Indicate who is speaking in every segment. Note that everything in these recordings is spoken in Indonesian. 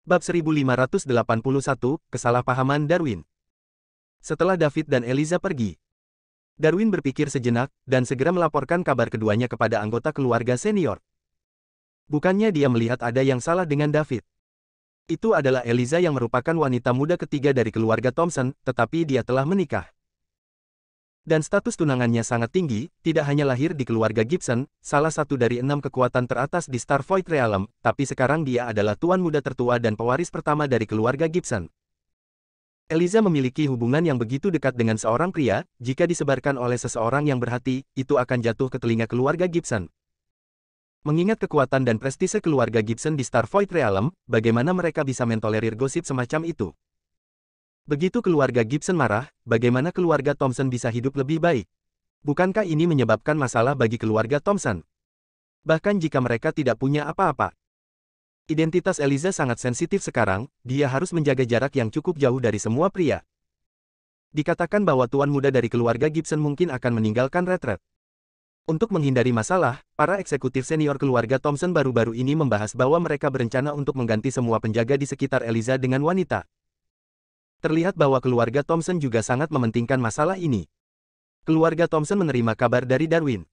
Speaker 1: Bab 1581, Kesalahpahaman Darwin. Setelah David dan Eliza pergi, Darwin berpikir sejenak, dan segera melaporkan kabar keduanya kepada anggota keluarga senior. Bukannya dia melihat ada yang salah dengan David. Itu adalah Eliza yang merupakan wanita muda ketiga dari keluarga Thompson, tetapi dia telah menikah. Dan status tunangannya sangat tinggi, tidak hanya lahir di keluarga Gibson, salah satu dari 6 kekuatan teratas di Starvoid Realm, tapi sekarang dia adalah tuan muda tertua dan pewaris pertama dari keluarga Gibson. Eliza memiliki hubungan yang begitu dekat dengan seorang pria, jika disebarkan oleh seseorang yang berhati, itu akan jatuh ke telinga keluarga Gibson. Mengingat kekuatan dan prestise keluarga Gibson di Starvoid Realm, bagaimana mereka bisa mentolerir gosip semacam itu? Begitu keluarga Gibson marah, bagaimana keluarga Thompson bisa hidup lebih baik? Bukankah ini menyebabkan masalah bagi keluarga Thompson? Bahkan jika mereka tidak punya apa-apa. Identitas Eliza sangat sensitif sekarang, dia harus menjaga jarak yang cukup jauh dari semua pria. Dikatakan bahwa tuan muda dari keluarga Gibson mungkin akan meninggalkan retret. Untuk menghindari masalah, para eksekutif senior keluarga Thompson baru-baru ini membahas bahwa mereka berencana untuk mengganti semua penjaga di sekitar Eliza dengan wanita. Terlihat bahwa keluarga Thompson juga sangat mementingkan masalah ini. Keluarga Thompson menerima kabar dari Darwin.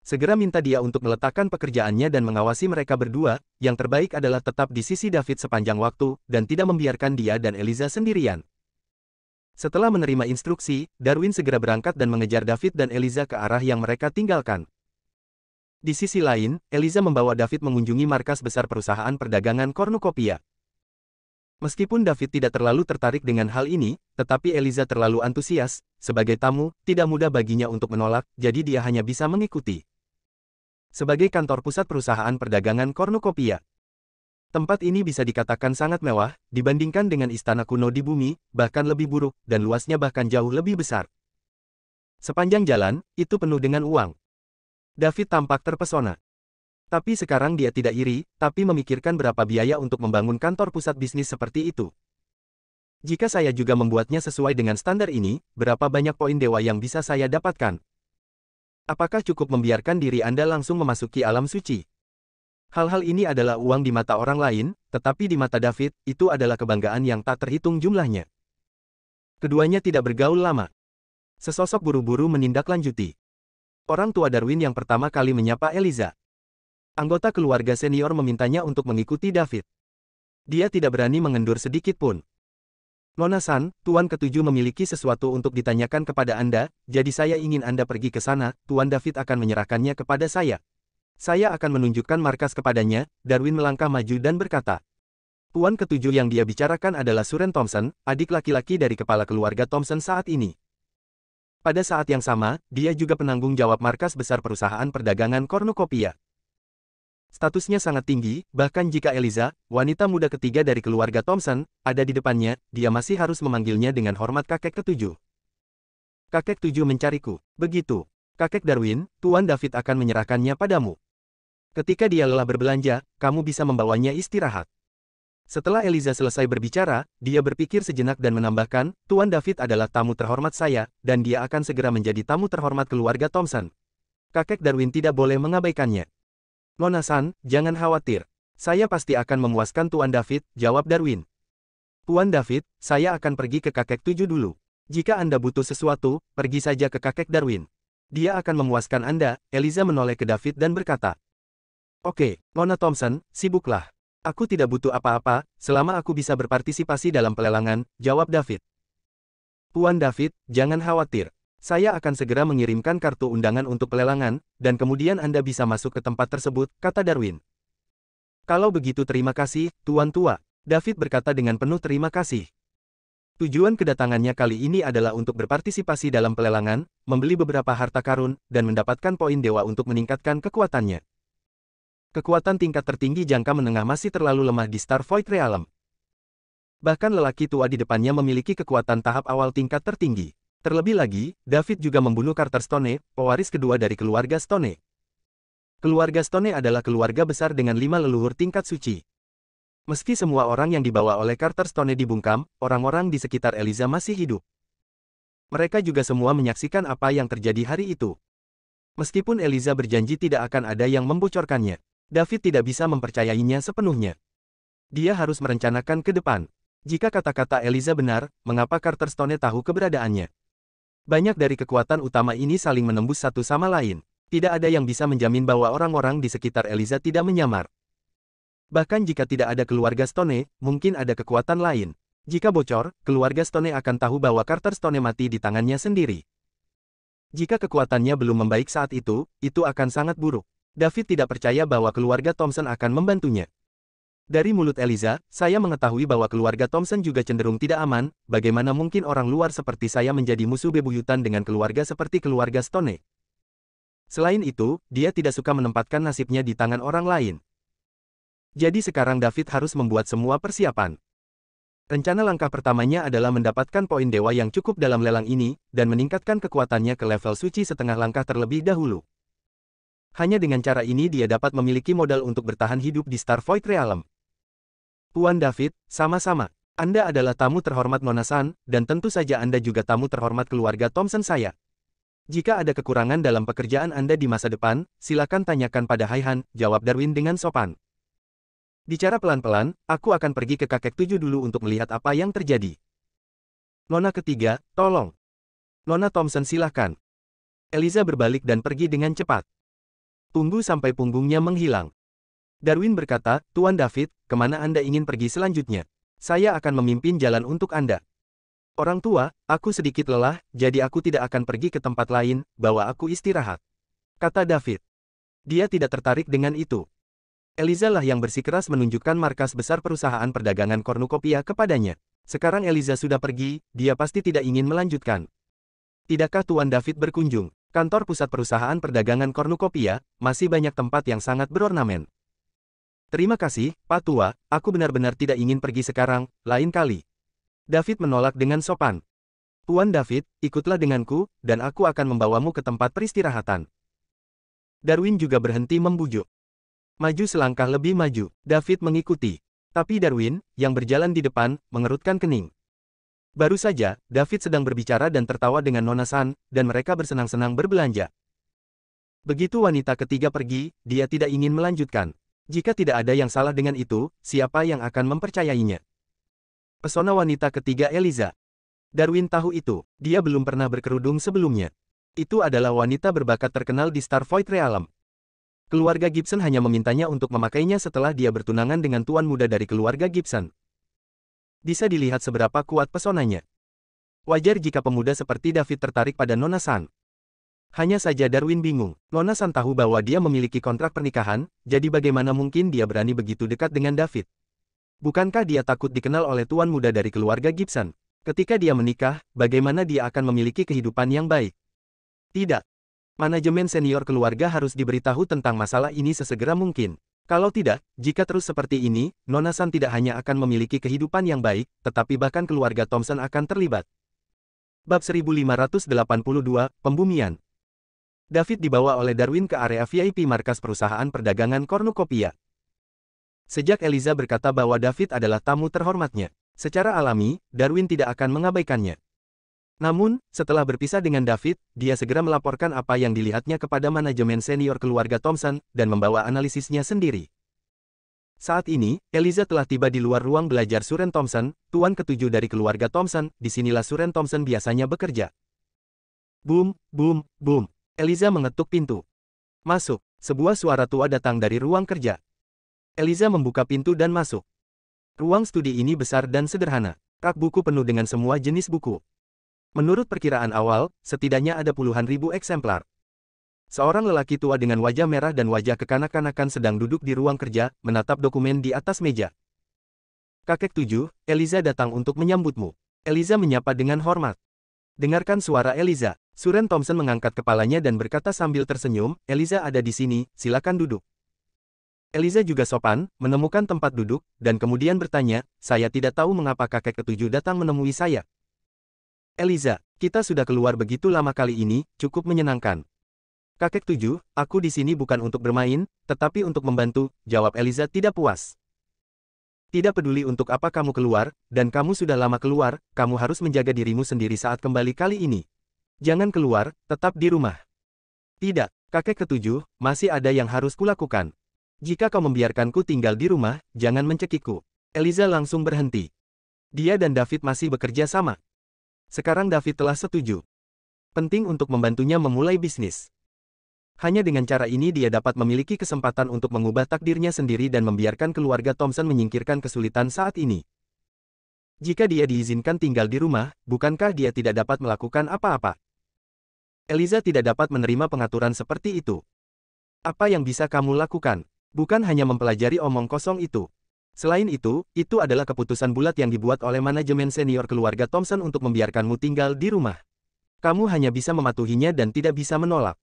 Speaker 1: Segera minta dia untuk meletakkan pekerjaannya dan mengawasi mereka berdua, yang terbaik adalah tetap di sisi David sepanjang waktu, dan tidak membiarkan dia dan Eliza sendirian. Setelah menerima instruksi, Darwin segera berangkat dan mengejar David dan Eliza ke arah yang mereka tinggalkan. Di sisi lain, Eliza membawa David mengunjungi markas besar perusahaan perdagangan Cornucopia. Meskipun David tidak terlalu tertarik dengan hal ini, tetapi Eliza terlalu antusias, sebagai tamu, tidak mudah baginya untuk menolak, jadi dia hanya bisa mengikuti. Sebagai kantor pusat perusahaan perdagangan Cornucopia, tempat ini bisa dikatakan sangat mewah, dibandingkan dengan istana kuno di bumi, bahkan lebih buruk, dan luasnya bahkan jauh lebih besar. Sepanjang jalan, itu penuh dengan uang. David tampak terpesona. Tapi sekarang dia tidak iri, tapi memikirkan berapa biaya untuk membangun kantor pusat bisnis seperti itu. Jika saya juga membuatnya sesuai dengan standar ini, berapa banyak poin dewa yang bisa saya dapatkan? Apakah cukup membiarkan diri Anda langsung memasuki alam suci? Hal-hal ini adalah uang di mata orang lain, tetapi di mata David, itu adalah kebanggaan yang tak terhitung jumlahnya. Keduanya tidak bergaul lama. Sesosok buru-buru menindaklanjuti. Orang tua Darwin yang pertama kali menyapa Eliza. Anggota keluarga senior memintanya untuk mengikuti David. Dia tidak berani mengendur sedikit pun. Nona San, Tuan Ketujuh memiliki sesuatu untuk ditanyakan kepada Anda, jadi saya ingin Anda pergi ke sana, Tuan David akan menyerahkannya kepada saya. Saya akan menunjukkan markas kepadanya. Darwin melangkah maju dan berkata. Tuan Ketujuh yang dia bicarakan adalah Suren Thompson, adik laki-laki dari kepala keluarga Thompson saat ini. Pada saat yang sama, dia juga penanggung jawab markas besar perusahaan perdagangan Cornucopia. Statusnya sangat tinggi, bahkan jika Eliza, wanita muda ketiga dari keluarga Thompson, ada di depannya, dia masih harus memanggilnya dengan hormat kakek ketujuh. Kakek tujuh mencariku. Begitu. Kakek Darwin, Tuan David akan menyerahkannya padamu. Ketika dia lelah berbelanja, kamu bisa membawanya istirahat. Setelah Eliza selesai berbicara, dia berpikir sejenak dan menambahkan, Tuan David adalah tamu terhormat saya, dan dia akan segera menjadi tamu terhormat keluarga Thompson. Kakek Darwin tidak boleh mengabaikannya. Nona San, jangan khawatir. Saya pasti akan memuaskan Tuan David, jawab Darwin. Tuan David, saya akan pergi ke kakek tujuh dulu. Jika Anda butuh sesuatu, pergi saja ke kakek Darwin. Dia akan memuaskan Anda. Eliza menoleh ke David dan berkata. Oke, Nona Thompson, sibuklah. Aku tidak butuh apa-apa, selama aku bisa berpartisipasi dalam pelelangan, jawab David. Tuan David, jangan khawatir. Saya akan segera mengirimkan kartu undangan untuk pelelangan, dan kemudian Anda bisa masuk ke tempat tersebut, kata Darwin. Kalau begitu terima kasih, Tuan Tua. David berkata dengan penuh terima kasih. Tujuan kedatangannya kali ini adalah untuk berpartisipasi dalam pelelangan, membeli beberapa harta karun, dan mendapatkan poin dewa untuk meningkatkan kekuatannya. Kekuatan tingkat tertinggi jangka menengah masih terlalu lemah di Starvoid Realm. Bahkan lelaki tua di depannya memiliki kekuatan tahap awal tingkat tertinggi. Terlebih lagi, David juga membunuh Carter Stone, pewaris kedua dari keluarga Stone. Keluarga Stone adalah keluarga besar dengan 5 leluhur tingkat suci. Meski semua orang yang dibawa oleh Carter Stone dibungkam, orang-orang di sekitar Eliza masih hidup. Mereka juga semua menyaksikan apa yang terjadi hari itu. Meskipun Eliza berjanji tidak akan ada yang membocorkannya, David tidak bisa mempercayainya sepenuhnya. Dia harus merencanakan ke depan. Jika kata-kata Eliza benar, mengapa Carter Stone tahu keberadaannya? Banyak dari kekuatan utama ini saling menembus satu sama lain. Tidak ada yang bisa menjamin bahwa orang-orang di sekitar Eliza tidak menyamar. Bahkan jika tidak ada keluarga Stone, mungkin ada kekuatan lain. Jika bocor, keluarga Stone akan tahu bahwa Carter Stone mati di tangannya sendiri. Jika kekuatannya belum membaik saat itu akan sangat buruk. David tidak percaya bahwa keluarga Thompson akan membantunya. Dari mulut Eliza, saya mengetahui bahwa keluarga Thompson juga cenderung tidak aman. Bagaimana mungkin orang luar seperti saya menjadi musuh bebuyutan dengan keluarga seperti keluarga Stone? Selain itu, dia tidak suka menempatkan nasibnya di tangan orang lain. Jadi sekarang David harus membuat semua persiapan. Rencana langkah pertamanya adalah mendapatkan poin dewa yang cukup dalam lelang ini, dan meningkatkan kekuatannya ke level suci setengah langkah terlebih dahulu. Hanya dengan cara ini dia dapat memiliki modal untuk bertahan hidup di Star Void Realm. Tuan David, sama-sama. Anda adalah tamu terhormat Nona San, dan tentu saja Anda juga tamu terhormat keluarga Thompson saya. Jika ada kekurangan dalam pekerjaan Anda di masa depan, silakan tanyakan pada Haihan, jawab Darwin dengan sopan. Bicara pelan-pelan, aku akan pergi ke kakek 7 dulu untuk melihat apa yang terjadi. Nona ketiga, tolong. Nona Thompson silahkan. Eliza berbalik dan pergi dengan cepat. Tunggu sampai punggungnya menghilang. Darwin berkata, Tuan David, kemana Anda ingin pergi selanjutnya? Saya akan memimpin jalan untuk Anda. Orang tua, aku sedikit lelah, jadi aku tidak akan pergi ke tempat lain, bawa aku istirahat. Kata David. Dia tidak tertarik dengan itu. Eliza lah yang bersikeras menunjukkan markas besar perusahaan perdagangan kornukopia kepadanya. Sekarang Eliza sudah pergi, dia pasti tidak ingin melanjutkan. Tidakkah Tuan David berkunjung? Kantor pusat perusahaan perdagangan kornukopia, masih banyak tempat yang sangat berornamen. Terima kasih, Pak Tua, aku benar-benar tidak ingin pergi sekarang, lain kali. David menolak dengan sopan. Tuan David, ikutlah denganku, dan aku akan membawamu ke tempat peristirahatan. Darwin juga berhenti membujuk. Maju selangkah lebih maju, David mengikuti. Tapi Darwin, yang berjalan di depan, mengerutkan kening. Baru saja, David sedang berbicara dan tertawa dengan Nona San, dan mereka bersenang-senang berbelanja. Begitu wanita ketiga pergi, dia tidak ingin melanjutkan. Jika tidak ada yang salah dengan itu, siapa yang akan mempercayainya? Pesona wanita ketiga Eliza. Darwin tahu itu, dia belum pernah berkerudung sebelumnya. Itu adalah wanita berbakat terkenal di Star Void Realm. Keluarga Gibson hanya memintanya untuk memakainya setelah dia bertunangan dengan tuan muda dari keluarga Gibson. Bisa dilihat seberapa kuat pesonanya. Wajar jika pemuda seperti David tertarik pada Nona San. Hanya saja Darwin bingung. Nona San tahu bahwa dia memiliki kontrak pernikahan, jadi bagaimana mungkin dia berani begitu dekat dengan David? Bukankah dia takut dikenal oleh tuan muda dari keluarga Gibson? Ketika dia menikah, bagaimana dia akan memiliki kehidupan yang baik? Tidak. Manajemen senior keluarga harus diberitahu tentang masalah ini sesegera mungkin. Kalau tidak, jika terus seperti ini, Nona San tidak hanya akan memiliki kehidupan yang baik, tetapi bahkan keluarga Thompson akan terlibat. Bab 1582, Pembumian. David dibawa oleh Darwin ke area VIP markas perusahaan perdagangan kornukopia. Sejak Eliza berkata bahwa David adalah tamu terhormatnya, secara alami, Darwin tidak akan mengabaikannya. Namun, setelah berpisah dengan David, dia segera melaporkan apa yang dilihatnya kepada manajemen senior keluarga Thompson, dan membawa analisisnya sendiri. Saat ini, Eliza telah tiba di luar ruang belajar Suren Thompson, tuan ketujuh dari keluarga Thompson. Disinilah Suren Thompson biasanya bekerja. Boom, boom, boom. Eliza mengetuk pintu. Masuk. Sebuah suara tua datang dari ruang kerja. Eliza membuka pintu dan masuk. Ruang studi ini besar dan sederhana. Rak buku penuh dengan semua jenis buku. Menurut perkiraan awal, setidaknya ada puluhan ribu eksemplar. Seorang lelaki tua dengan wajah merah dan wajah kekanak-kanakan sedang duduk di ruang kerja, menatap dokumen di atas meja. Kakek 7, Eliza datang untuk menyambutmu. Eliza menyapa dengan hormat. Dengarkan suara Eliza. Suren Thompson mengangkat kepalanya dan berkata sambil tersenyum, Eliza ada di sini, silakan duduk. Eliza juga sopan, menemukan tempat duduk, dan kemudian bertanya, saya tidak tahu mengapa kakek ketujuh datang menemui saya. Eliza, kita sudah keluar begitu lama kali ini, cukup menyenangkan. Kakek 7, aku di sini bukan untuk bermain, tetapi untuk membantu, jawab Eliza tidak puas. Tidak peduli untuk apa kamu keluar, dan kamu sudah lama keluar, kamu harus menjaga dirimu sendiri saat kembali kali ini. Jangan keluar, tetap di rumah. Tidak, kakek ketujuh, masih ada yang harus kulakukan. Jika kau membiarkanku tinggal di rumah, jangan mencekikku. Eliza langsung berhenti. Dia dan David masih bekerja sama. Sekarang David telah setuju. Penting untuk membantunya memulai bisnis. Hanya dengan cara ini dia dapat memiliki kesempatan untuk mengubah takdirnya sendiri dan membiarkan keluarga Thompson menyingkirkan kesulitan saat ini. Jika dia diizinkan tinggal di rumah, bukankah dia tidak dapat melakukan apa-apa? Eliza tidak dapat menerima pengaturan seperti itu. Apa yang bisa kamu lakukan? Bukan hanya mempelajari omong kosong itu. Selain itu adalah keputusan bulat yang dibuat oleh manajemen senior keluarga Thompson untuk membiarkanmu tinggal di rumah. Kamu hanya bisa mematuhinya dan tidak bisa menolak.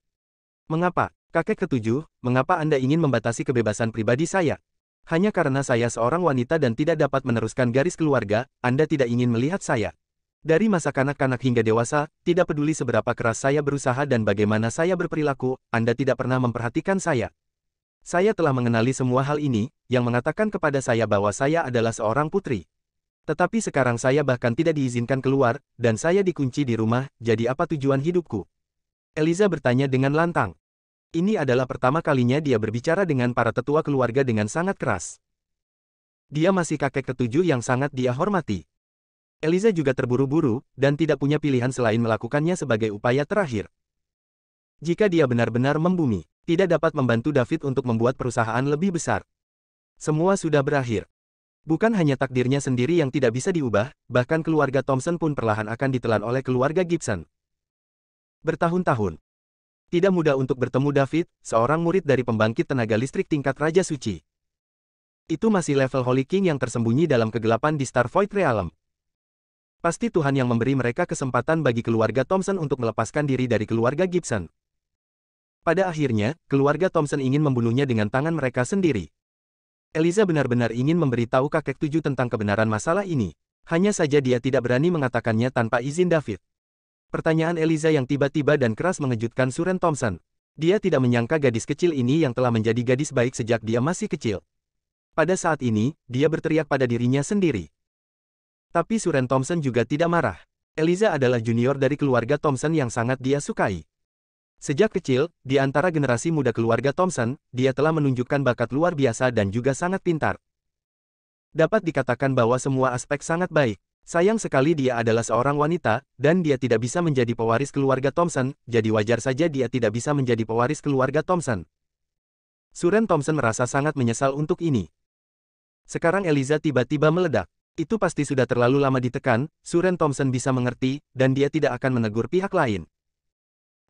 Speaker 1: Mengapa? Kakek ketujuh, mengapa Anda ingin membatasi kebebasan pribadi saya? Hanya karena saya seorang wanita dan tidak dapat meneruskan garis keluarga, Anda tidak ingin melihat saya. Dari masa kanak-kanak hingga dewasa, tidak peduli seberapa keras saya berusaha dan bagaimana saya berperilaku, Anda tidak pernah memperhatikan saya. Saya telah mengenali semua hal ini, yang mengatakan kepada saya bahwa saya adalah seorang putri. Tetapi sekarang saya bahkan tidak diizinkan keluar, dan saya dikunci di rumah, jadi apa tujuan hidupku? Eliza bertanya dengan lantang. Ini adalah pertama kalinya dia berbicara dengan para tetua keluarga dengan sangat keras. Dia masih kakek ketujuh yang sangat dia hormati. Eliza juga terburu-buru, dan tidak punya pilihan selain melakukannya sebagai upaya terakhir. Jika dia benar-benar membumi, tidak dapat membantu David untuk membuat perusahaan lebih besar. Semua sudah berakhir. Bukan hanya takdirnya sendiri yang tidak bisa diubah, bahkan keluarga Thompson pun perlahan akan ditelan oleh keluarga Gibson. Bertahun-tahun. Tidak mudah untuk bertemu David, seorang murid dari pembangkit tenaga listrik tingkat Raja Suci. Itu masih level Holy King yang tersembunyi dalam kegelapan di Starvoid Realm. Pasti Tuhan yang memberi mereka kesempatan bagi keluarga Thompson untuk melepaskan diri dari keluarga Gibson. Pada akhirnya, keluarga Thompson ingin membunuhnya dengan tangan mereka sendiri. Eliza benar-benar ingin memberitahu kakek tujuh tentang kebenaran masalah ini. Hanya saja dia tidak berani mengatakannya tanpa izin David. Pertanyaan Eliza yang tiba-tiba dan keras mengejutkan Suren Thompson. Dia tidak menyangka gadis kecil ini yang telah menjadi gadis baik sejak dia masih kecil. Pada saat ini, dia berteriak pada dirinya sendiri. Tapi Suren Thompson juga tidak marah. Eliza adalah junior dari keluarga Thompson yang sangat dia sukai. Sejak kecil, di antara generasi muda keluarga Thompson, dia telah menunjukkan bakat luar biasa dan juga sangat pintar. Dapat dikatakan bahwa semua aspek sangat baik. Sayang sekali dia adalah seorang wanita, dan dia tidak bisa menjadi pewaris keluarga Thompson, jadi wajar saja dia tidak bisa menjadi pewaris keluarga Thompson. Suren Thompson merasa sangat menyesal untuk ini. Sekarang Eliza tiba-tiba meledak. Itu pasti sudah terlalu lama ditekan, Suren Thompson bisa mengerti, dan dia tidak akan menegur pihak lain.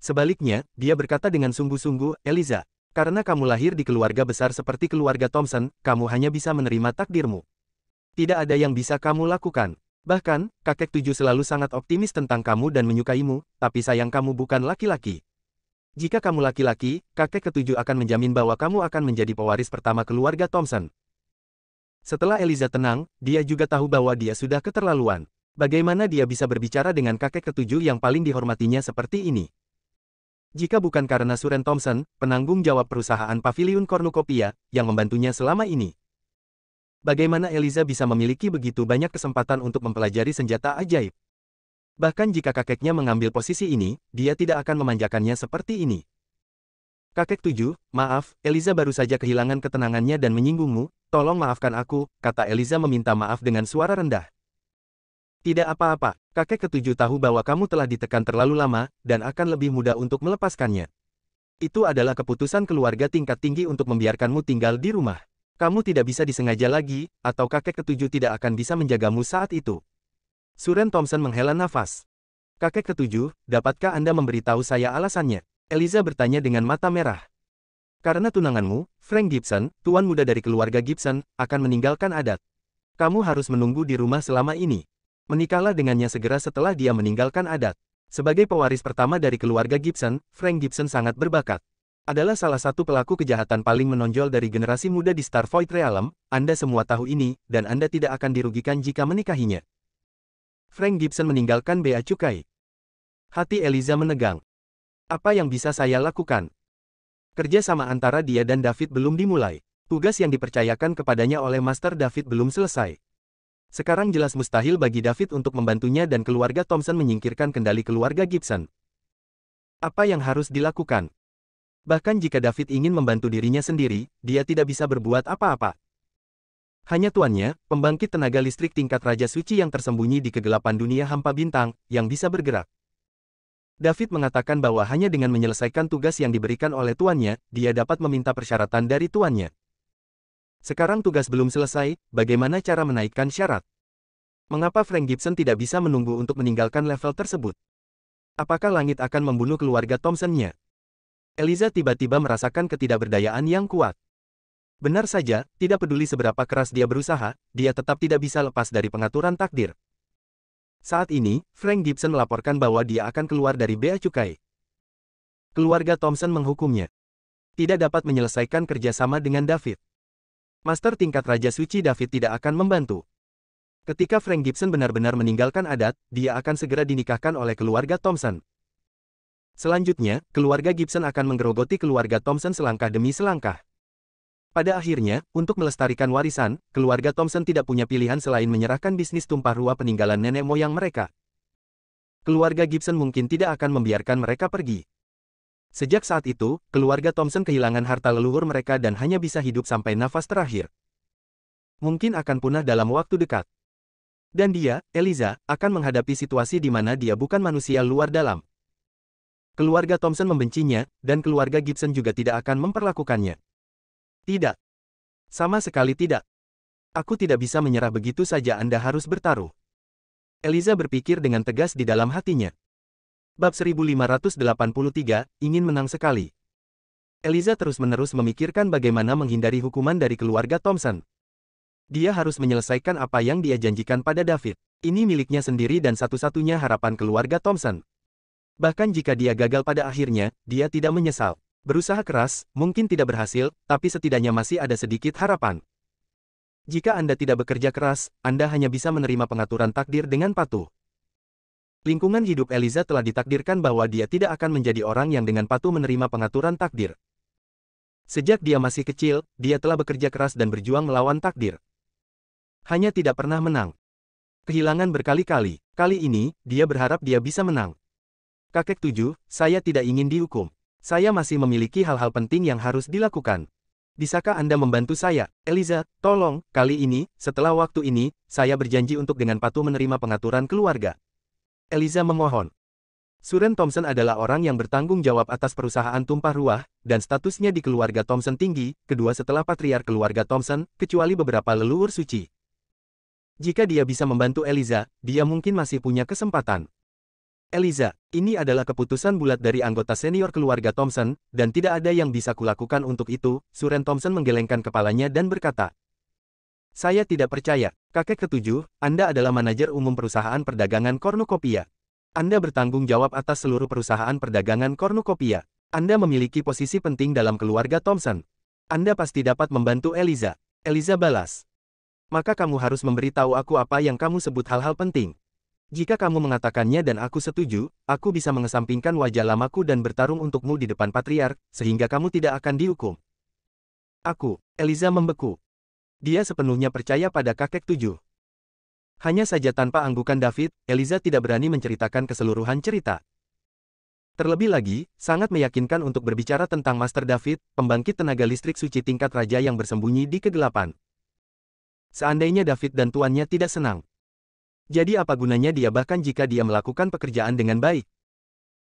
Speaker 1: Sebaliknya, dia berkata dengan sungguh-sungguh, Eliza, karena kamu lahir di keluarga besar seperti keluarga Thompson, kamu hanya bisa menerima takdirmu. Tidak ada yang bisa kamu lakukan. Bahkan, kakek tujuh selalu sangat optimis tentang kamu dan menyukaimu, tapi sayang kamu bukan laki-laki. Jika kamu laki-laki, kakek ketujuh akan menjamin bahwa kamu akan menjadi pewaris pertama keluarga Thompson. Setelah Eliza tenang, dia juga tahu bahwa dia sudah keterlaluan. Bagaimana dia bisa berbicara dengan kakek ketujuh yang paling dihormatinya seperti ini? Jika bukan karena Suren Thompson, penanggung jawab perusahaan Pavilion Cornucopia, yang membantunya selama ini. Bagaimana Eliza bisa memiliki begitu banyak kesempatan untuk mempelajari senjata ajaib? Bahkan jika kakeknya mengambil posisi ini, dia tidak akan memanjakannya seperti ini. Kakek tujuh, maaf, Eliza baru saja kehilangan ketenangannya dan menyinggungmu, tolong maafkan aku, kata Eliza meminta maaf dengan suara rendah. Tidak apa-apa, kakek ketujuh tahu bahwa kamu telah ditekan terlalu lama, dan akan lebih mudah untuk melepaskannya. Itu adalah keputusan keluarga tingkat tinggi untuk membiarkanmu tinggal di rumah. Kamu tidak bisa disengaja lagi, atau kakek ketujuh tidak akan bisa menjagamu saat itu. Suren Thompson menghela nafas. Kakek ketujuh, dapatkah Anda memberitahu saya alasannya? Eliza bertanya dengan mata merah. Karena tunanganmu, Frank Gibson, tuan muda dari keluarga Gibson, akan meninggalkan adat. Kamu harus menunggu di rumah selama ini. Menikahlah dengannya segera setelah dia meninggalkan adat. Sebagai pewaris pertama dari keluarga Gibson, Frank Gibson sangat berbakat. Adalah salah satu pelaku kejahatan paling menonjol dari generasi muda di Starvoid Realm, Anda semua tahu ini, dan Anda tidak akan dirugikan jika menikahinya. Frank Gibson meninggalkan bea cukai. Hati Eliza menegang. Apa yang bisa saya lakukan? Kerja sama antara dia dan David belum dimulai. Tugas yang dipercayakan kepadanya oleh Master David belum selesai. Sekarang jelas mustahil bagi David untuk membantunya dan keluarga Thompson menyingkirkan kendali keluarga Gibson. Apa yang harus dilakukan? Bahkan jika David ingin membantu dirinya sendiri, dia tidak bisa berbuat apa-apa. Hanya tuannya, pembangkit tenaga listrik tingkat Raja Suci yang tersembunyi di kegelapan dunia hampa bintang, yang bisa bergerak. David mengatakan bahwa hanya dengan menyelesaikan tugas yang diberikan oleh tuannya, dia dapat meminta persyaratan dari tuannya. Sekarang tugas belum selesai, bagaimana cara menaikkan syarat? Mengapa Frank Gibson tidak bisa menunggu untuk meninggalkan level tersebut? Apakah langit akan membunuh keluarga Thompson-nya? Eliza tiba-tiba merasakan ketidakberdayaan yang kuat. Benar saja, tidak peduli seberapa keras dia berusaha, dia tetap tidak bisa lepas dari pengaturan takdir. Saat ini, Frank Gibson melaporkan bahwa dia akan keluar dari bea cukai. Keluarga Thompson menghukumnya. Tidak dapat menyelesaikan kerjasama dengan David. Master tingkat Raja Suci David tidak akan membantu. Ketika Frank Gibson benar-benar meninggalkan adat, dia akan segera dinikahkan oleh keluarga Thompson. Selanjutnya, keluarga Gibson akan menggerogoti keluarga Thompson selangkah demi selangkah. Pada akhirnya, untuk melestarikan warisan, keluarga Thompson tidak punya pilihan selain menyerahkan bisnis tumpah ruah peninggalan nenek moyang mereka. Keluarga Gibson mungkin tidak akan membiarkan mereka pergi. Sejak saat itu, keluarga Thompson kehilangan harta leluhur mereka dan hanya bisa hidup sampai nafas terakhir. Mungkin akan punah dalam waktu dekat. Dan dia, Eliza, akan menghadapi situasi di mana dia bukan manusia luar dalam. Keluarga Thompson membencinya, dan keluarga Gibson juga tidak akan memperlakukannya. Tidak. Sama sekali tidak. Aku tidak bisa menyerah begitu saja, Anda harus bertaruh. Eliza berpikir dengan tegas di dalam hatinya. Bab 1583, ingin menang sekali. Eliza terus-menerus memikirkan bagaimana menghindari hukuman dari keluarga Thompson. Dia harus menyelesaikan apa yang dia janjikan pada David. Ini miliknya sendiri dan satu-satunya harapan keluarga Thompson. Bahkan jika dia gagal pada akhirnya, dia tidak menyesal. Berusaha keras, mungkin tidak berhasil, tapi setidaknya masih ada sedikit harapan. Jika Anda tidak bekerja keras, Anda hanya bisa menerima pengaturan takdir dengan patuh. Lingkungan hidup Eliza telah ditakdirkan bahwa dia tidak akan menjadi orang yang dengan patuh menerima pengaturan takdir. Sejak dia masih kecil, dia telah bekerja keras dan berjuang melawan takdir. Hanya tidak pernah menang. Kehilangan berkali-kali. Kali ini, dia berharap dia bisa menang. Kakek 7, saya tidak ingin dihukum. Saya masih memiliki hal-hal penting yang harus dilakukan. Bisakah Anda membantu saya, Eliza? Tolong, kali ini, setelah waktu ini, saya berjanji untuk dengan patuh menerima pengaturan keluarga. Eliza memohon. Suren Thompson adalah orang yang bertanggung jawab atas perusahaan tumpah ruah, dan statusnya di keluarga Thompson tinggi, kedua setelah patriark keluarga Thompson, kecuali beberapa leluhur suci. Jika dia bisa membantu Eliza, dia mungkin masih punya kesempatan. Eliza, ini adalah keputusan bulat dari anggota senior keluarga Thompson, dan tidak ada yang bisa kulakukan untuk itu. Suren Thompson menggelengkan kepalanya dan berkata, saya tidak percaya. Kakek ketujuh, Anda adalah manajer umum perusahaan perdagangan kornukopia. Anda bertanggung jawab atas seluruh perusahaan perdagangan kornukopia. Anda memiliki posisi penting dalam keluarga Thompson. Anda pasti dapat membantu Eliza. Eliza balas. Maka kamu harus memberitahu aku apa yang kamu sebut hal-hal penting. Jika kamu mengatakannya dan aku setuju, aku bisa mengesampingkan wajah lamaku dan bertarung untukmu di depan patriark, sehingga kamu tidak akan dihukum. Aku, Eliza membeku. Dia sepenuhnya percaya pada kakek 7. Hanya saja tanpa anggukan David, Eliza tidak berani menceritakan keseluruhan cerita. Terlebih lagi, sangat meyakinkan untuk berbicara tentang Master David, pembangkit tenaga listrik suci tingkat raja yang bersembunyi di kegelapan. Seandainya David dan tuannya tidak senang. Jadi apa gunanya dia bahkan jika dia melakukan pekerjaan dengan baik?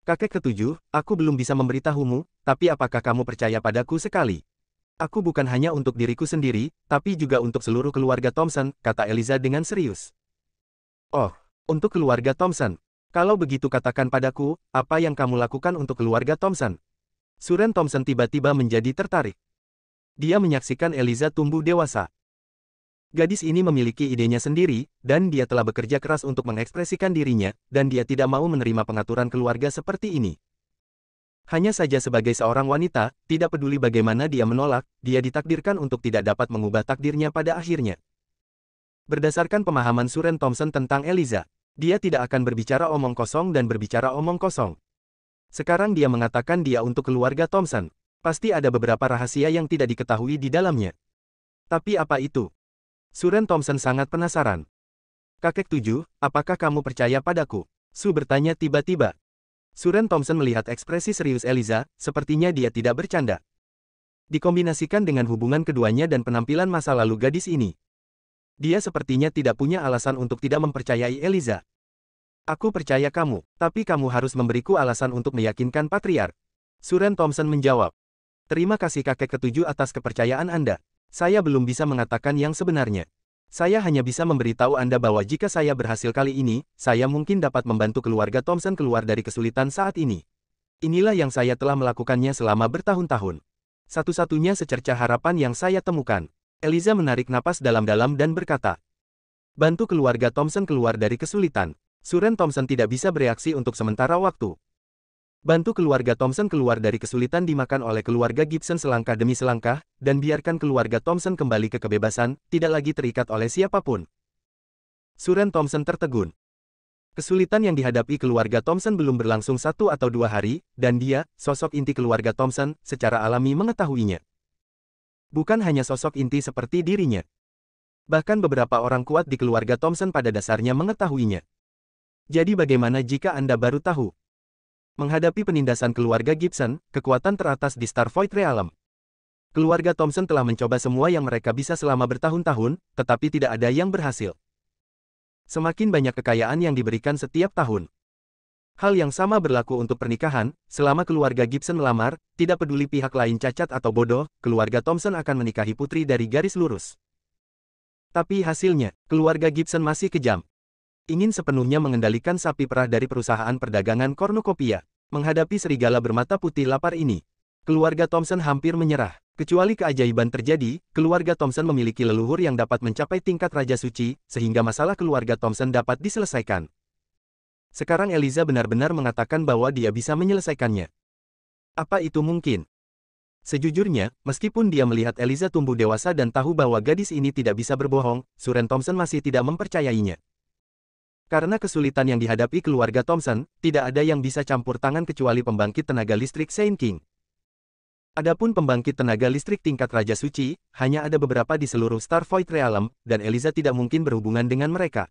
Speaker 1: Kakek ketujuh, aku belum bisa memberitahumu, tapi apakah kamu percaya padaku sekali? Aku bukan hanya untuk diriku sendiri, tapi juga untuk seluruh keluarga Thompson, kata Eliza dengan serius. Oh, untuk keluarga Thompson. Kalau begitu katakan padaku, apa yang kamu lakukan untuk keluarga Thompson? Suren Thompson tiba-tiba menjadi tertarik. Dia menyaksikan Eliza tumbuh dewasa. Gadis ini memiliki idenya sendiri, dan dia telah bekerja keras untuk mengekspresikan dirinya, dan dia tidak mau menerima pengaturan keluarga seperti ini. Hanya saja sebagai seorang wanita, tidak peduli bagaimana dia menolak, dia ditakdirkan untuk tidak dapat mengubah takdirnya pada akhirnya. Berdasarkan pemahaman Suren Thompson tentang Eliza, dia tidak akan berbicara omong kosong dan berbicara omong kosong. Sekarang dia mengatakan dia untuk keluarga Thompson. Pasti ada beberapa rahasia yang tidak diketahui di dalamnya. Tapi apa itu? Suren Thompson sangat penasaran. Kakek 7, apakah kamu percaya padaku? Su bertanya tiba-tiba. Suren Thompson melihat ekspresi serius Eliza, sepertinya dia tidak bercanda. Dikombinasikan dengan hubungan keduanya dan penampilan masa lalu gadis ini. Dia sepertinya tidak punya alasan untuk tidak mempercayai Eliza. Aku percaya kamu, tapi kamu harus memberiku alasan untuk meyakinkan Patriark. Suren Thompson menjawab. Terima kasih kakek ketujuh atas kepercayaan Anda. Saya belum bisa mengatakan yang sebenarnya. Saya hanya bisa memberitahu Anda bahwa jika saya berhasil kali ini, saya mungkin dapat membantu keluarga Thompson keluar dari kesulitan saat ini. Inilah yang saya telah melakukannya selama bertahun-tahun. Satu-satunya secercah harapan yang saya temukan. Eliza menarik napas dalam-dalam dan berkata, bantu keluarga Thompson keluar dari kesulitan. Suren Thompson tidak bisa bereaksi untuk sementara waktu. Bantu keluarga Thompson keluar dari kesulitan dimakan oleh keluarga Gibson selangkah demi selangkah, dan biarkan keluarga Thompson kembali ke kebebasan, tidak lagi terikat oleh siapapun. Suren Thompson tertegun. Kesulitan yang dihadapi keluarga Thompson belum berlangsung 1 atau 2 hari, dan dia, sosok inti keluarga Thompson, secara alami mengetahuinya. Bukan hanya sosok inti seperti dirinya. Bahkan beberapa orang kuat di keluarga Thompson pada dasarnya mengetahuinya. Jadi bagaimana jika Anda baru tahu? Menghadapi penindasan keluarga Gibson, kekuatan teratas di Starvoid Realm. Keluarga Thompson telah mencoba semua yang mereka bisa selama bertahun-tahun, tetapi tidak ada yang berhasil. Semakin banyak kekayaan yang diberikan setiap tahun. Hal yang sama berlaku untuk pernikahan, selama keluarga Gibson melamar, tidak peduli pihak lain cacat atau bodoh, keluarga Thompson akan menikahi putri dari garis lurus. Tapi hasilnya, keluarga Gibson masih kejam. Ingin sepenuhnya mengendalikan sapi perah dari perusahaan perdagangan kornukopia. Menghadapi serigala bermata putih lapar ini, keluarga Thompson hampir menyerah. Kecuali keajaiban terjadi, keluarga Thompson memiliki leluhur yang dapat mencapai tingkat Raja Suci, sehingga masalah keluarga Thompson dapat diselesaikan. Sekarang Eliza benar-benar mengatakan bahwa dia bisa menyelesaikannya. Apa itu mungkin? Sejujurnya, meskipun dia melihat Eliza tumbuh dewasa dan tahu bahwa gadis ini tidak bisa berbohong, Suren Thompson masih tidak mempercayainya. Karena kesulitan yang dihadapi keluarga Thompson, tidak ada yang bisa campur tangan kecuali pembangkit tenaga listrik Saint King. Adapun pembangkit tenaga listrik tingkat Raja Suci, hanya ada beberapa di seluruh Starvoid Realm, dan Eliza tidak mungkin berhubungan dengan mereka.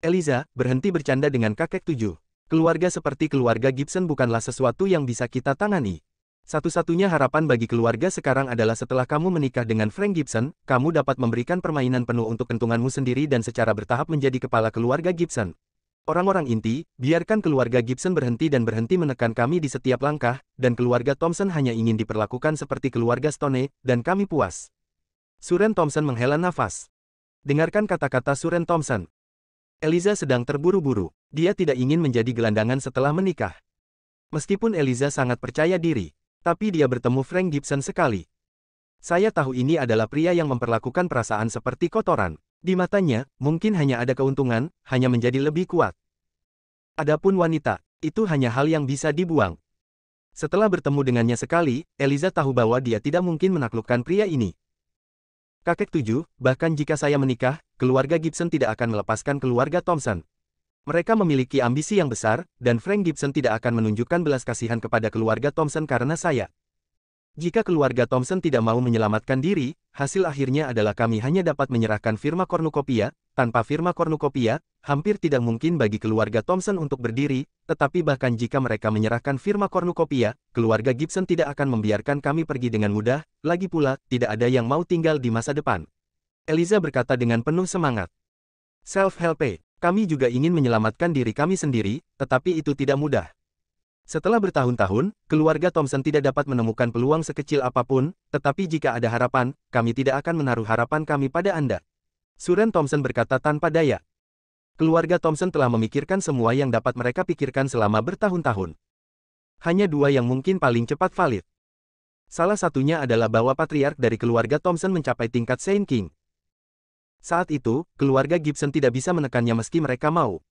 Speaker 1: Eliza, berhenti bercanda dengan kakek tujuh. Keluarga seperti keluarga Gibson bukanlah sesuatu yang bisa kita tangani. Satu-satunya harapan bagi keluarga sekarang adalah setelah kamu menikah dengan Frank Gibson, kamu dapat memberikan permainan penuh untuk kentunganmu sendiri dan secara bertahap menjadi kepala keluarga Gibson. Orang-orang inti, biarkan keluarga Gibson berhenti menekan kami di setiap langkah, dan keluarga Thompson hanya ingin diperlakukan seperti keluarga Stone, dan kami puas. Suren Thompson menghela nafas. Dengarkan kata-kata Suren Thompson. Eliza sedang terburu-buru. Dia tidak ingin menjadi gelandangan setelah menikah. Meskipun Eliza sangat percaya diri, tapi dia bertemu Frank Gibson sekali. Saya tahu ini adalah pria yang memperlakukan perasaan seperti kotoran. Di matanya, mungkin hanya ada keuntungan, hanya menjadi lebih kuat. Adapun wanita, itu hanya hal yang bisa dibuang. Setelah bertemu dengannya sekali, Eliza tahu bahwa dia tidak mungkin menaklukkan pria ini. Kakek tujuh, bahkan jika saya menikah, keluarga Gibson tidak akan melepaskan keluarga Thompson. Mereka memiliki ambisi yang besar, dan Frank Gibson tidak akan menunjukkan belas kasihan kepada keluarga Thompson karena saya. Jika keluarga Thompson tidak mau menyelamatkan diri, hasil akhirnya adalah kami hanya dapat menyerahkan firma kornukopia. Tanpa firma kornukopia, hampir tidak mungkin bagi keluarga Thompson untuk berdiri, tetapi bahkan jika mereka menyerahkan firma kornukopia, keluarga Gibson tidak akan membiarkan kami pergi dengan mudah, lagi pula, tidak ada yang mau tinggal di masa depan. Eliza berkata dengan penuh semangat. Self-help. Kami juga ingin menyelamatkan diri kami sendiri, tetapi itu tidak mudah. Setelah bertahun-tahun, keluarga Thompson tidak dapat menemukan peluang sekecil apapun, tetapi jika ada harapan, kami tidak akan menaruh harapan kami pada Anda. Suren Thompson berkata tanpa daya. Keluarga Thompson telah memikirkan semua yang dapat mereka pikirkan selama bertahun-tahun. Hanya dua yang mungkin paling cepat valid. Salah satunya adalah bahwa patriark dari keluarga Thompson mencapai tingkat Saint King. Saat itu, keluarga Gibson tidak bisa menekannya meski mereka mau.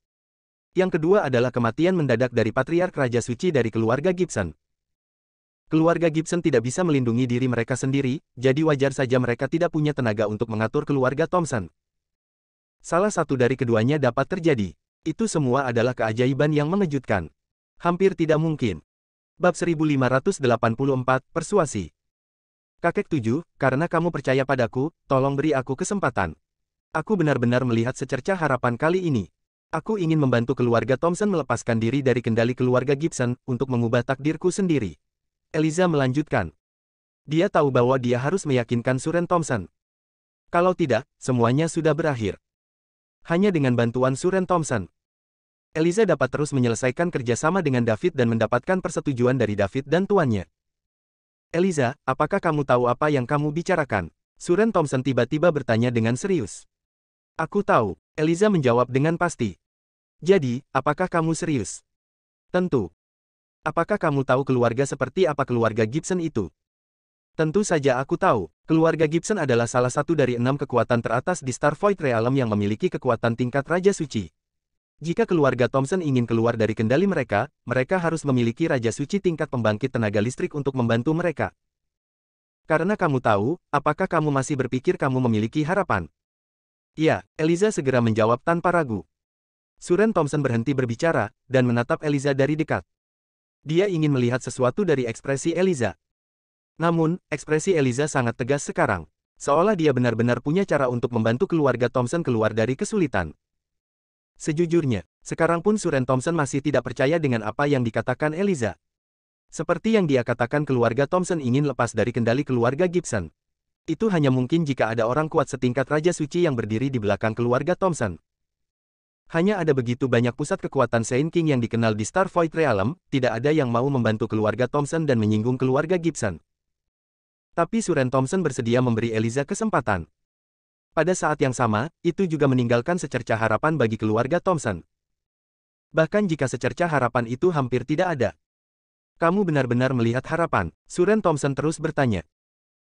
Speaker 1: Yang kedua adalah kematian mendadak dari patriark Raja Suci dari keluarga Gibson. Keluarga Gibson tidak bisa melindungi diri mereka sendiri, jadi wajar saja mereka tidak punya tenaga untuk mengatur keluarga Thompson. Salah satu dari keduanya dapat terjadi. Itu semua adalah keajaiban yang mengejutkan. Hampir tidak mungkin. Bab 1584, Persuasi. Kakek tujuh, karena kamu percaya padaku, tolong beri aku kesempatan. Aku benar-benar melihat secercah harapan kali ini. Aku ingin membantu keluarga Thompson melepaskan diri dari kendali keluarga Gibson, untuk mengubah takdirku sendiri. Eliza melanjutkan. Dia tahu bahwa dia harus meyakinkan Suren Thompson. Kalau tidak, semuanya sudah berakhir. Hanya dengan bantuan Suren Thompson, Eliza dapat terus menyelesaikan kerjasama dengan David dan mendapatkan persetujuan dari David dan tuannya. Eliza, apakah kamu tahu apa yang kamu bicarakan? Suren Thompson tiba-tiba bertanya dengan serius. Aku tahu, Eliza menjawab dengan pasti. Jadi, apakah kamu serius? Tentu. Apakah kamu tahu keluarga seperti apa keluarga Gibson itu? Tentu saja aku tahu, keluarga Gibson adalah salah satu dari 6 kekuatan teratas di Starvoid Realm yang memiliki kekuatan tingkat Raja Suci. Jika keluarga Thompson ingin keluar dari kendali mereka, mereka harus memiliki Raja Suci tingkat pembangkit tenaga listrik untuk membantu mereka. Karena kamu tahu, apakah kamu masih berpikir kamu memiliki harapan? Ya, Eliza segera menjawab tanpa ragu. Suren Thompson berhenti berbicara, dan menatap Eliza dari dekat. Dia ingin melihat sesuatu dari ekspresi Eliza. Namun, ekspresi Eliza sangat tegas sekarang. Seolah dia benar-benar punya cara untuk membantu keluarga Thompson keluar dari kesulitan. Sejujurnya, sekarang pun Suren Thompson masih tidak percaya dengan apa yang dikatakan Eliza. Seperti yang dia katakan keluarga Thompson ingin lepas dari kendali keluarga Gibson. Itu hanya mungkin jika ada orang kuat setingkat Raja Suci yang berdiri di belakang keluarga Thompson. Hanya ada begitu banyak pusat kekuatan Saint King yang dikenal di Starvoid Realm, tidak ada yang mau membantu keluarga Thompson dan menyinggung keluarga Gibson. Tapi Suren Thompson bersedia memberi Eliza kesempatan. Pada saat yang sama, itu juga meninggalkan secercah harapan bagi keluarga Thompson. Bahkan jika secercah harapan itu hampir tidak ada. Kamu benar-benar melihat harapan? Suren Thompson terus bertanya.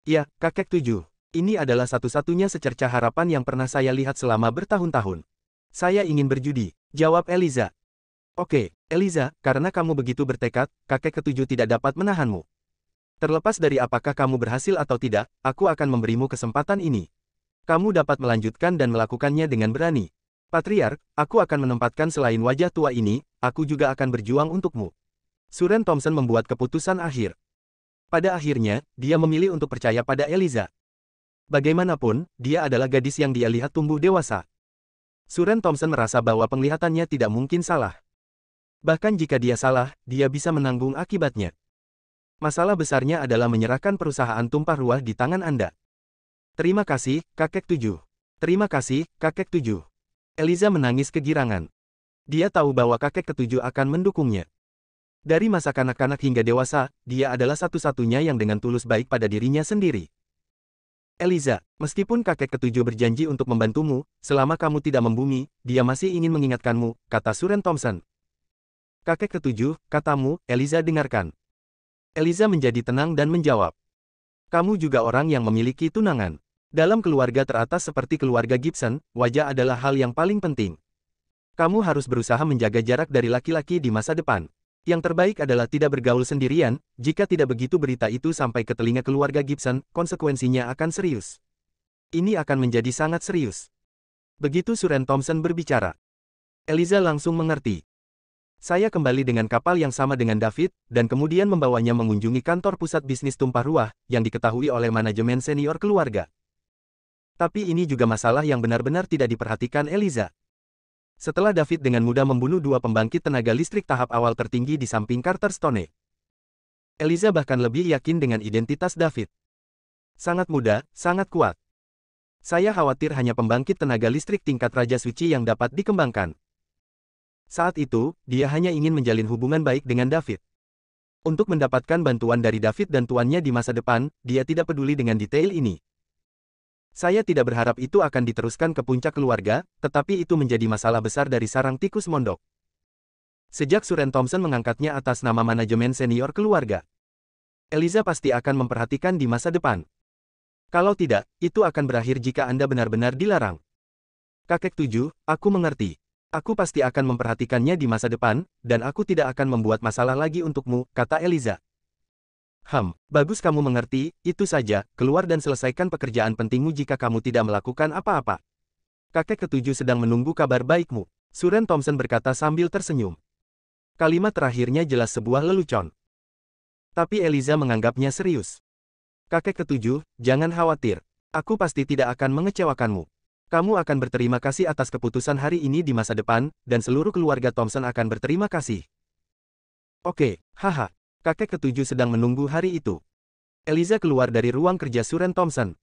Speaker 1: Ya, kakek 7. Ini adalah satu-satunya secercah harapan yang pernah saya lihat selama bertahun-tahun. Saya ingin berjudi, jawab Eliza. Oke, Eliza, karena kamu begitu bertekad, kakek ketujuh tidak dapat menahanmu. Terlepas dari apakah kamu berhasil atau tidak, aku akan memberimu kesempatan ini. Kamu dapat melanjutkan dan melakukannya dengan berani. Patriark, aku akan menempatkan selain wajah tua ini, aku juga akan berjuang untukmu. Suren Thompson membuat keputusan akhir. Pada akhirnya, dia memilih untuk percaya pada Eliza. Bagaimanapun, dia adalah gadis yang dia lihat tumbuh dewasa. Suren Thompson merasa bahwa penglihatannya tidak mungkin salah. Bahkan jika dia salah, dia bisa menanggung akibatnya. Masalah besarnya adalah menyerahkan perusahaan tumpah ruah di tangan Anda. Terima kasih, kakek 7. Terima kasih, kakek 7. Eliza menangis kegirangan. Dia tahu bahwa kakek ketujuh akan mendukungnya. Dari masa kanak-kanak hingga dewasa, dia adalah satu-satunya yang dengan tulus baik pada dirinya sendiri. Eliza, meskipun kakek ketujuh berjanji untuk membantumu, selama kamu tidak membumi, dia masih ingin mengingatkanmu, kata Suren Thompson. Kakek ketujuh, katamu, Eliza dengarkan. Eliza menjadi tenang dan menjawab. Kamu juga orang yang memiliki tunangan. Dalam keluarga teratas seperti keluarga Gibson, wajah adalah hal yang paling penting. Kamu harus berusaha menjaga jarak dari laki-laki di masa depan. Yang terbaik adalah tidak bergaul sendirian, jika tidak begitu berita itu sampai ke telinga keluarga Gibson, konsekuensinya akan serius. Ini akan menjadi sangat serius. Begitu Suren Thompson berbicara. Eliza langsung mengerti. Saya kembali dengan kapal yang sama dengan David, dan kemudian membawanya mengunjungi kantor pusat bisnis tumpah ruah, yang diketahui oleh manajemen senior keluarga. Tapi ini juga masalah yang benar-benar tidak diperhatikan Eliza. Setelah David dengan mudah membunuh 2 pembangkit tenaga listrik tahap awal tertinggi di samping Carter Stone, Eliza bahkan lebih yakin dengan identitas David. Sangat muda, sangat kuat. Saya khawatir hanya pembangkit tenaga listrik tingkat Raja Suci yang dapat dikembangkan. Saat itu, dia hanya ingin menjalin hubungan baik dengan David. Untuk mendapatkan bantuan dari David dan tuannya di masa depan, dia tidak peduli dengan detail ini. Saya tidak berharap itu akan diteruskan ke puncak keluarga, tetapi itu menjadi masalah besar dari sarang tikus mondok. Sejak Suren Thompson mengangkatnya atas nama manajemen senior keluarga, Eliza pasti akan memperhatikan di masa depan. Kalau tidak, itu akan berakhir jika Anda benar-benar dilarang. Kakek 7, aku mengerti. Aku pasti akan memperhatikannya di masa depan, dan aku tidak akan membuat masalah lagi untukmu, kata Eliza. Bagus kamu mengerti, itu saja, keluar dan selesaikan pekerjaan pentingmu jika kamu tidak melakukan apa-apa. Kakek ketujuh sedang menunggu kabar baikmu, Suren Thompson berkata sambil tersenyum. Kalimat terakhirnya jelas sebuah lelucon. Tapi Eliza menganggapnya serius. Kakek ketujuh, jangan khawatir. Aku pasti tidak akan mengecewakanmu. Kamu akan berterima kasih atas keputusan hari ini di masa depan, dan seluruh keluarga Thompson akan berterima kasih. Oke, haha. Kakek ketujuh sedang menunggu hari itu. Eliza keluar dari ruang kerja Suren Thompson.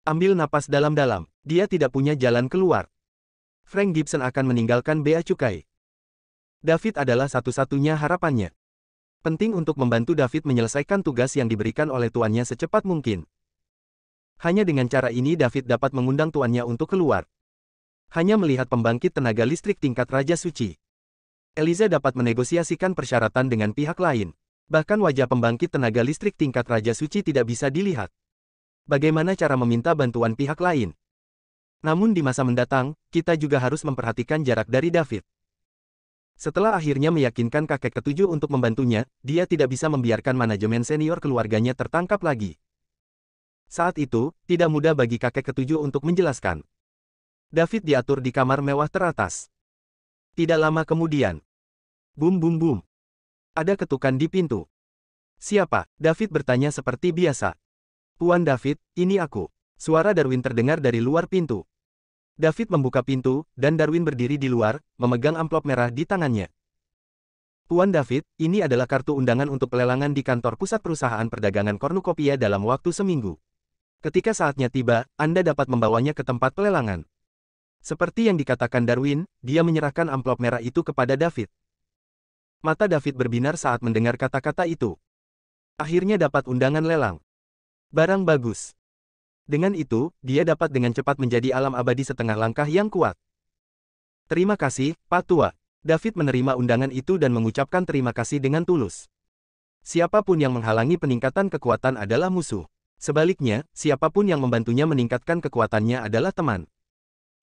Speaker 1: Ambil napas dalam-dalam. Dia tidak punya jalan keluar. Frank Gibson akan meninggalkan bea cukai. David adalah satu-satunya harapannya. Penting untuk membantu David menyelesaikan tugas yang diberikan oleh tuannya secepat mungkin. Hanya dengan cara ini David dapat mengundang tuannya untuk keluar. Hanya melihat pembangkit tenaga listrik tingkat Raja Suci, Eliza dapat menegosiasikan persyaratan dengan pihak lain. Bahkan wajah pembangkit tenaga listrik tingkat Raja Suci tidak bisa dilihat. Bagaimana cara meminta bantuan pihak lain? Namun di masa mendatang, kita juga harus memperhatikan jarak dari David. Setelah akhirnya meyakinkan kakek ketujuh untuk membantunya, dia tidak bisa membiarkan manajemen senior keluarganya tertangkap lagi. Saat itu, tidak mudah bagi kakek ketujuh untuk menjelaskan. David diatur di kamar mewah teratas. Tidak lama kemudian. Bum bum bum. Ada ketukan di pintu. Siapa? David bertanya seperti biasa. Tuan David, ini aku. Suara Darwin terdengar dari luar pintu. David membuka pintu, dan Darwin berdiri di luar, memegang amplop merah di tangannya. Tuan David, ini adalah kartu undangan untuk pelelangan di kantor pusat perusahaan perdagangan kornukopia dalam waktu seminggu. Ketika saatnya tiba, Anda dapat membawanya ke tempat pelelangan. Seperti yang dikatakan Darwin, dia menyerahkan amplop merah itu kepada David. Mata David berbinar saat mendengar kata-kata itu. Akhirnya dapat undangan lelang. Barang bagus. Dengan itu, dia dapat dengan cepat menjadi alam abadi setengah langkah yang kuat. Terima kasih, Pak Tua. David menerima undangan itu dan mengucapkan terima kasih dengan tulus. Siapapun yang menghalangi peningkatan kekuatan adalah musuh. Sebaliknya, siapapun yang membantunya meningkatkan kekuatannya adalah teman.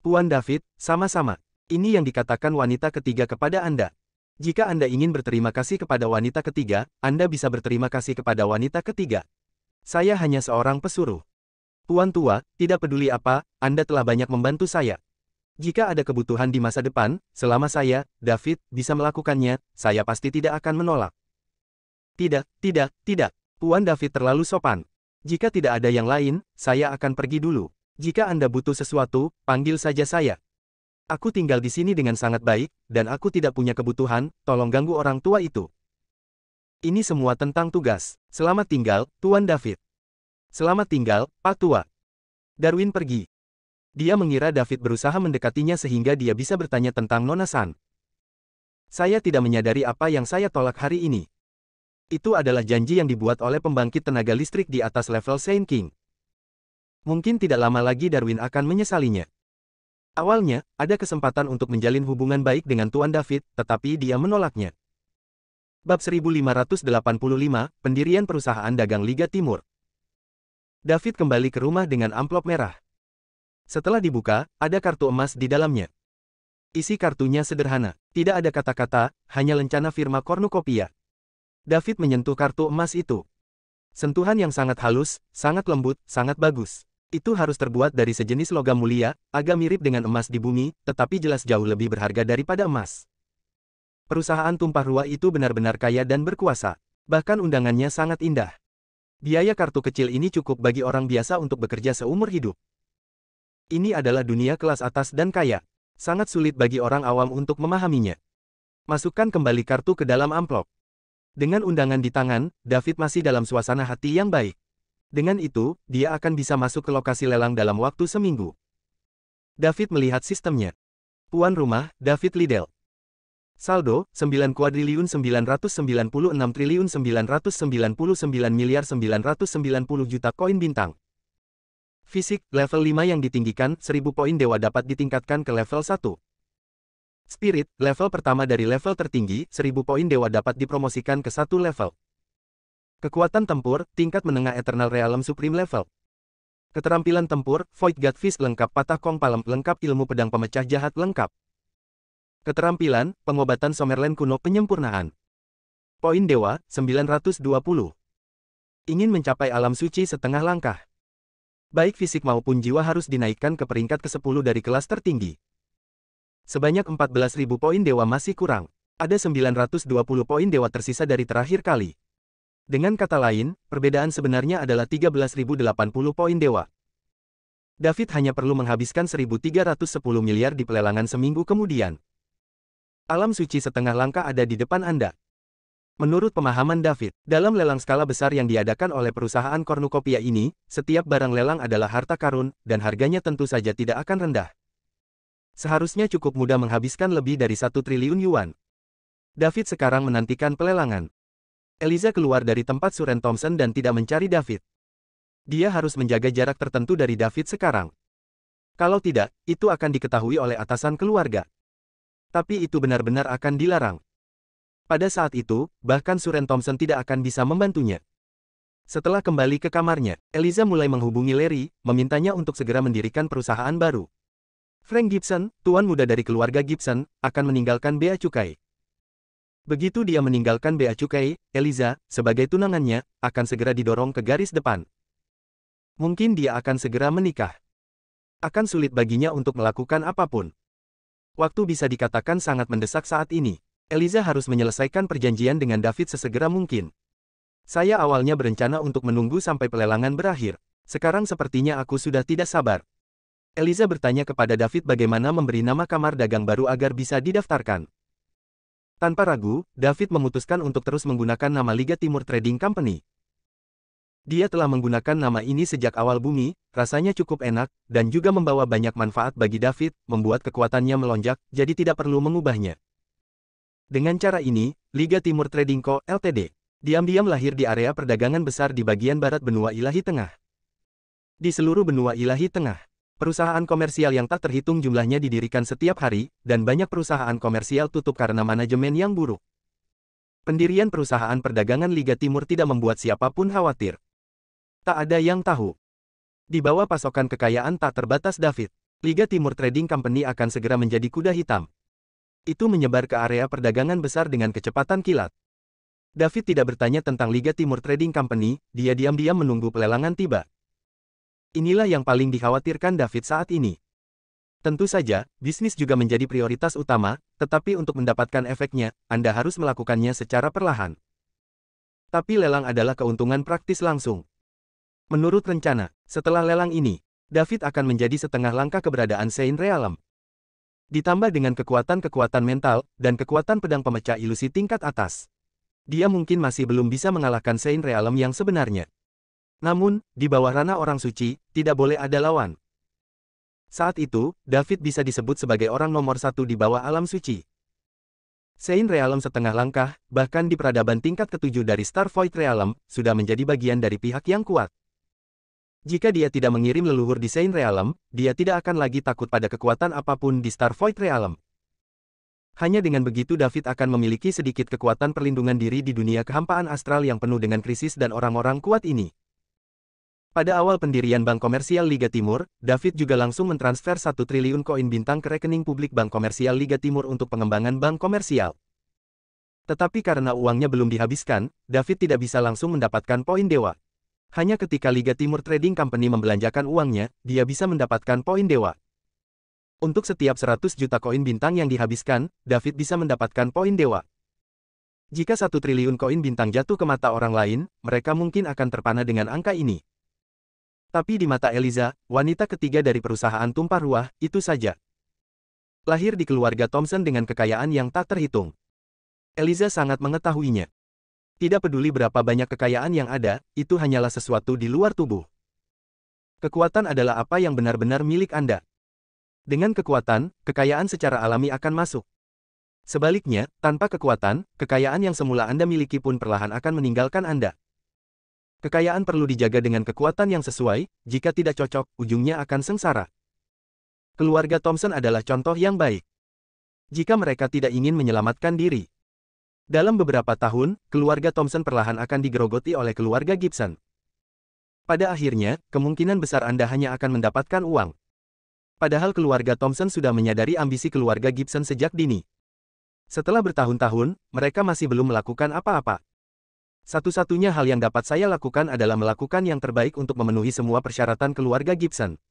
Speaker 1: Tuan David, sama-sama. Ini yang dikatakan wanita ketiga kepada Anda. Jika Anda ingin berterima kasih kepada wanita ketiga, Anda bisa berterima kasih kepada wanita ketiga. Saya hanya seorang pesuruh. Tuan tua, tidak peduli apa, Anda telah banyak membantu saya. Jika ada kebutuhan di masa depan, selama saya, David, bisa melakukannya, saya pasti tidak akan menolak. Tidak. Tuan David terlalu sopan. Jika tidak ada yang lain, saya akan pergi dulu. Jika Anda butuh sesuatu, panggil saja saya. Aku tinggal di sini dengan sangat baik, dan aku tidak punya kebutuhan, tolong ganggu orang tua itu. Ini semua tentang tugas. Selamat tinggal, Tuan David. Selamat tinggal, Pak Tua. Darwin pergi. Dia mengira David berusaha mendekatinya sehingga dia bisa bertanya tentang Nona San. Saya tidak menyadari apa yang saya tolak hari ini. Itu adalah janji yang dibuat oleh pembangkit tenaga listrik di atas level Saint King. Mungkin tidak lama lagi Darwin akan menyesalinya. Awalnya, ada kesempatan untuk menjalin hubungan baik dengan Tuan David, tetapi dia menolaknya. Bab 1585, Pendirian Perusahaan Dagang Liga Timur. David kembali ke rumah dengan amplop merah. Setelah dibuka, ada kartu emas di dalamnya. Isi kartunya sederhana. Tidak ada kata-kata, hanya lencana firma kornukopia. David menyentuh kartu emas itu. Sentuhan yang sangat halus, sangat lembut, sangat bagus. Itu harus terbuat dari sejenis logam mulia, agak mirip dengan emas di bumi, tetapi jelas jauh lebih berharga daripada emas. Perusahaan tumpah ruah itu benar-benar kaya dan berkuasa. Bahkan undangannya sangat indah. Biaya kartu kecil ini cukup bagi orang biasa untuk bekerja seumur hidup. Ini adalah dunia kelas atas dan kaya. Sangat sulit bagi orang awam untuk memahaminya. Masukkan kembali kartu ke dalam amplop. Dengan undangan di tangan, David masih dalam suasana hati yang baik. Dengan itu, dia akan bisa masuk ke lokasi lelang dalam waktu seminggu. David melihat sistemnya. Tuan rumah, David Liddell. Saldo, 9,996,999,990 juta koin bintang. Fisik, level 5 yang ditinggikan, 1000 poin dewa dapat ditingkatkan ke level 1. Spirit, level pertama dari level tertinggi, 1000 poin dewa dapat dipromosikan ke 1 level. Kekuatan tempur, tingkat menengah Eternal Realm Supreme level. Keterampilan tempur, Void God Fist lengkap, patah kong palem lengkap, ilmu pedang pemecah jahat lengkap. Keterampilan, pengobatan Summerland kuno penyempurnaan. Poin dewa, 920. Ingin mencapai alam suci setengah langkah. Baik fisik maupun jiwa harus dinaikkan ke peringkat ke-10 dari kelas tertinggi. Sebanyak 14.000 poin dewa masih kurang. Ada 920 poin dewa tersisa dari terakhir kali. Dengan kata lain, perbedaan sebenarnya adalah 13.080 poin dewa. David hanya perlu menghabiskan 1.310 miliar di pelelangan seminggu kemudian. Alam suci setengah langkah ada di depan Anda. Menurut pemahaman David, dalam lelang skala besar yang diadakan oleh perusahaan kornukopia ini, setiap barang lelang adalah harta karun, dan harganya tentu saja tidak akan rendah. Seharusnya cukup mudah menghabiskan lebih dari 1 triliun yuan. David sekarang menantikan pelelangan. Eliza keluar dari tempat Suren Thompson dan tidak mencari David. Dia harus menjaga jarak tertentu dari David sekarang. Kalau tidak, itu akan diketahui oleh atasan keluarga. Tapi itu benar-benar akan dilarang. Pada saat itu, bahkan Suren Thompson tidak akan bisa membantunya. Setelah kembali ke kamarnya, Eliza mulai menghubungi Larry, memintanya untuk segera mendirikan perusahaan baru. Frank Gibson, tuan muda dari keluarga Gibson, akan meninggalkan bea cukai. Begitu dia meninggalkan bea cukai, Eliza, sebagai tunangannya, akan segera didorong ke garis depan. Mungkin dia akan segera menikah. Akan sulit baginya untuk melakukan apapun. Waktu bisa dikatakan sangat mendesak saat ini. Eliza harus menyelesaikan perjanjian dengan David sesegera mungkin. Saya awalnya berencana untuk menunggu sampai pelelangan berakhir. Sekarang sepertinya aku sudah tidak sabar. Eliza bertanya kepada David bagaimana memberi nama kamar dagang baru agar bisa didaftarkan. Tanpa ragu, David memutuskan untuk terus menggunakan nama Liga Timur Trading Company. Dia telah menggunakan nama ini sejak awal bumi, rasanya cukup enak, dan juga membawa banyak manfaat bagi David, membuat kekuatannya melonjak, jadi tidak perlu mengubahnya. Dengan cara ini, Liga Timur Trading Co. Ltd. diam-diam lahir di area perdagangan besar di bagian barat benua Ilahi Tengah. Di seluruh benua Ilahi Tengah, perusahaan komersial yang tak terhitung jumlahnya didirikan setiap hari, dan banyak perusahaan komersial tutup karena manajemen yang buruk. Pendirian perusahaan perdagangan Liga Timur tidak membuat siapapun khawatir. Tak ada yang tahu. Di bawah pasokan kekayaan tak terbatas David, Liga Timur Trading Company akan segera menjadi kuda hitam. Itu menyebar ke area perdagangan besar dengan kecepatan kilat. David tidak bertanya tentang Liga Timur Trading Company, dia diam-diam menunggu pelelangan tiba. Inilah yang paling dikhawatirkan David saat ini. Tentu saja, bisnis juga menjadi prioritas utama, tetapi untuk mendapatkan efeknya, Anda harus melakukannya secara perlahan. Tapi lelang adalah keuntungan praktis langsung. Menurut rencana, setelah lelang ini, David akan menjadi setengah langkah keberadaan Saint Realm. Ditambah dengan kekuatan-kekuatan mental, dan kekuatan pedang pemecah ilusi tingkat atas. Dia mungkin masih belum bisa mengalahkan Saint Realm yang sebenarnya. Namun, di bawah ranah orang suci, tidak boleh ada lawan. Saat itu, David bisa disebut sebagai orang nomor 1 di bawah alam suci. Saint Realm setengah langkah, bahkan di peradaban tingkat ke-7 dari Star Void Realm, sudah menjadi bagian dari pihak yang kuat. Jika dia tidak mengirim leluhur di Saint Realm, dia tidak akan lagi takut pada kekuatan apapun di Star Void Realm. Hanya dengan begitu David akan memiliki sedikit kekuatan perlindungan diri di dunia kehampaan astral yang penuh dengan krisis dan orang-orang kuat ini. Pada awal pendirian Bank Komersial Liga Timur, David juga langsung mentransfer 1 triliun koin bintang ke rekening publik Bank Komersial Liga Timur untuk pengembangan bank komersial. Tetapi karena uangnya belum dihabiskan, David tidak bisa langsung mendapatkan poin dewa. Hanya ketika Liga Timur Trading Company membelanjakan uangnya, dia bisa mendapatkan poin dewa. Untuk setiap 100 juta koin bintang yang dihabiskan, David bisa mendapatkan poin dewa. Jika 1 triliun koin bintang jatuh ke mata orang lain, mereka mungkin akan terpana dengan angka ini. Tapi di mata Eliza, wanita ketiga dari perusahaan tumpah ruah, itu saja. Lahir di keluarga Thompson dengan kekayaan yang tak terhitung. Eliza sangat mengetahuinya. Tidak peduli berapa banyak kekayaan yang ada, itu hanyalah sesuatu di luar tubuh. Kekuatan adalah apa yang benar-benar milik Anda. Dengan kekuatan, kekayaan secara alami akan masuk. Sebaliknya, tanpa kekuatan, kekayaan yang semula Anda miliki pun perlahan akan meninggalkan Anda. Kekayaan perlu dijaga dengan kekuatan yang sesuai, jika tidak cocok, ujungnya akan sengsara. Keluarga Thompson adalah contoh yang baik. Jika mereka tidak ingin menyelamatkan diri. Dalam beberapa tahun, keluarga Thompson perlahan akan digerogoti oleh keluarga Gibson. Pada akhirnya, kemungkinan besar Anda hanya akan mendapatkan uang. Padahal keluarga Thompson sudah menyadari ambisi keluarga Gibson sejak dini. Setelah bertahun-tahun, mereka masih belum melakukan apa-apa. Satu-satunya hal yang dapat saya lakukan adalah melakukan yang terbaik untuk memenuhi semua persyaratan keluarga Gibson.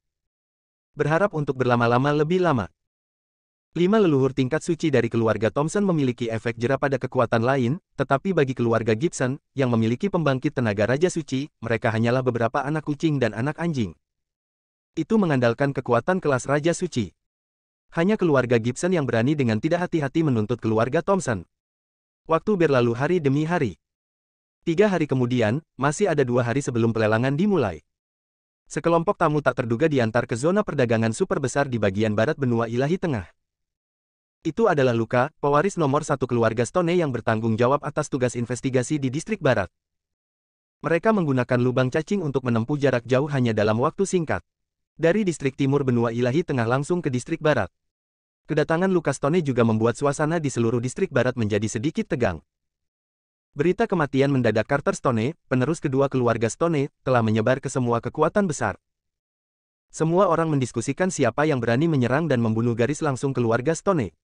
Speaker 1: Berharap untuk berlama-lama lebih lama. 5 leluhur tingkat suci dari keluarga Thompson memiliki efek jera pada kekuatan lain, tetapi bagi keluarga Gibson, yang memiliki pembangkit tenaga Raja Suci, mereka hanyalah beberapa anak kucing dan anak anjing. Itu mengandalkan kekuatan kelas Raja Suci. Hanya keluarga Gibson yang berani dengan tidak hati-hati menuntut keluarga Thompson. Waktu berlalu hari demi hari. 3 hari kemudian, masih ada 2 hari sebelum pelelangan dimulai. Sekelompok tamu tak terduga diantar ke zona perdagangan super besar di bagian barat benua ilahi tengah. Itu adalah Luka, pewaris nomor 1 keluarga Stone yang bertanggung jawab atas tugas investigasi di distrik barat. Mereka menggunakan lubang cacing untuk menempuh jarak jauh hanya dalam waktu singkat. Dari distrik timur benua ilahi tengah langsung ke distrik barat. Kedatangan Luka Stone juga membuat suasana di seluruh distrik barat menjadi sedikit tegang. Berita kematian mendadak Carter Stone, penerus kedua keluarga Stone, telah menyebar ke semua kekuatan besar. Semua orang mendiskusikan siapa yang berani menyerang dan membunuh garis langsung keluarga Stone.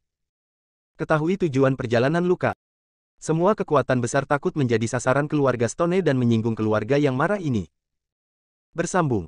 Speaker 1: Ketahui tujuan perjalanan Luka. Semua kekuatan besar takut menjadi sasaran keluarga Stone dan menyinggung keluarga yang marah ini. Bersambung.